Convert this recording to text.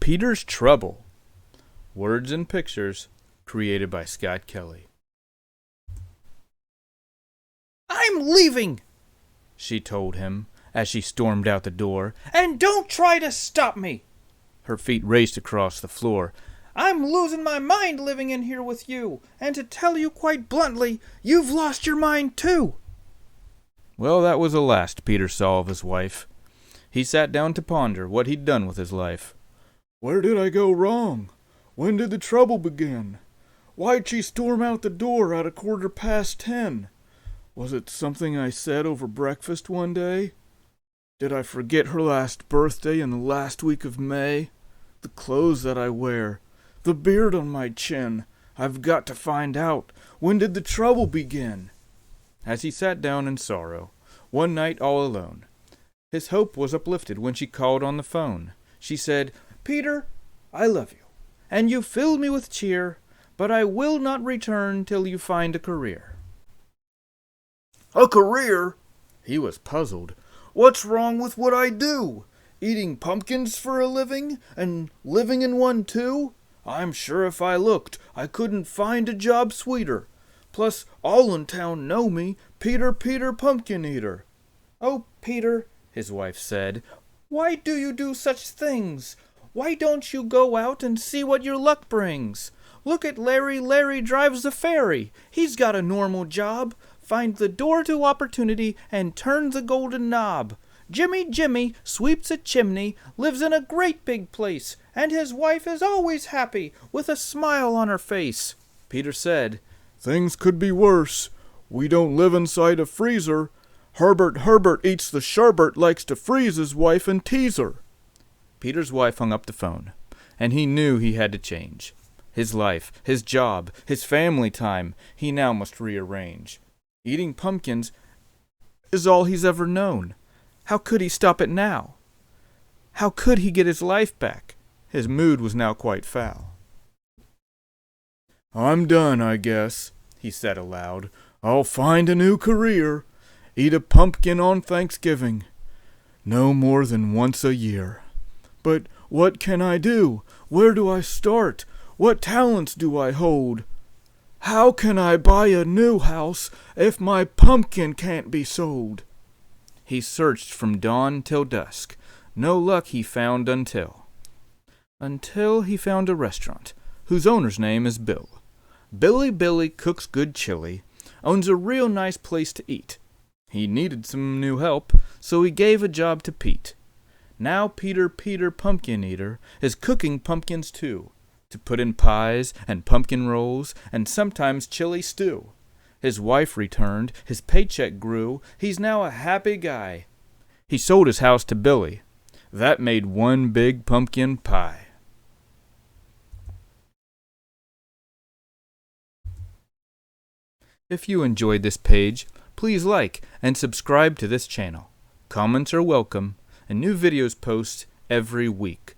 Peter's Trouble. Words and pictures created by Scott Kelley. "I'm leaving," she told him as she stormed out the door. "and don't try to stop me." Her feet raced across the floor. "I'm losing my mind living in here with you, and to tell you quite bluntly, you've lost your mind too." Well, that was the last Peter saw of his wife. He sat down to ponder what he'd done with his life. Where did I go wrong? When did the trouble begin? Why'd she storm out the door at 10:15? Was it something I said over breakfast one day? Did I forget her last birthday in the last week of May? The clothes that I wear, the beard on my chin. I've got to find out. When did the trouble begin? As he sat down in sorrow, one night all alone, his hope was uplifted when she called on the phone. She said, "Peter, I love you, and you filled me with cheer, but I will not return till you find a career." A career? He was puzzled. What's wrong with what I do? Eating pumpkins for a living, and living in one too? I'm sure if I looked, I couldn't find a job sweeter. Plus, all in town know me, Peter Pumpkin Eater. "Oh, Peter," his wife said, "why do you do such things? Why don't you go out and see what your luck brings? Look at Larry. Larry drives the ferry. He's got a normal job. Finds the door to opportunity and turns the golden knob. Jimmy sweeps a chimney, lives in a great big place, and his wife is always happy, with a smile on her face." Peter said, "Things could be worse. We don't live inside a freezer. Herbert eats the sherbet, likes to freeze his wife and tease her." Peter's wife hung up the phone, and he knew he had to change. His life, his job, his family time, he now must rearrange. Eating pumpkins is all he's ever known. How could he stop it now? How could he get his life back? His mood was now quite foul. "I'm done, I guess," he said aloud. "I'll find a new career. Eat a pumpkin on Thanksgiving. No more than once a year. But what can I do? Where do I start? What talents do I hold? How can I buy a new house if my pumpkin can't be sold?" He searched from dawn till dusk. No luck he found until he found a restaurant whose owner's name is Bill. Billy cooks good chili, owns a real nice place to eat. He needed some new help, so he gave a job to Pete. Now Peter Pumpkin Eater is cooking pumpkins too, to put in pies and pumpkin rolls and sometimes chili stew. His wife returned, his paycheck grew, he's now a happy guy. He sold his house to Billy. That made one big pumpkin pie. If you enjoyed this page, please like and subscribe to this channel. Comments are welcome, and new videos post every week.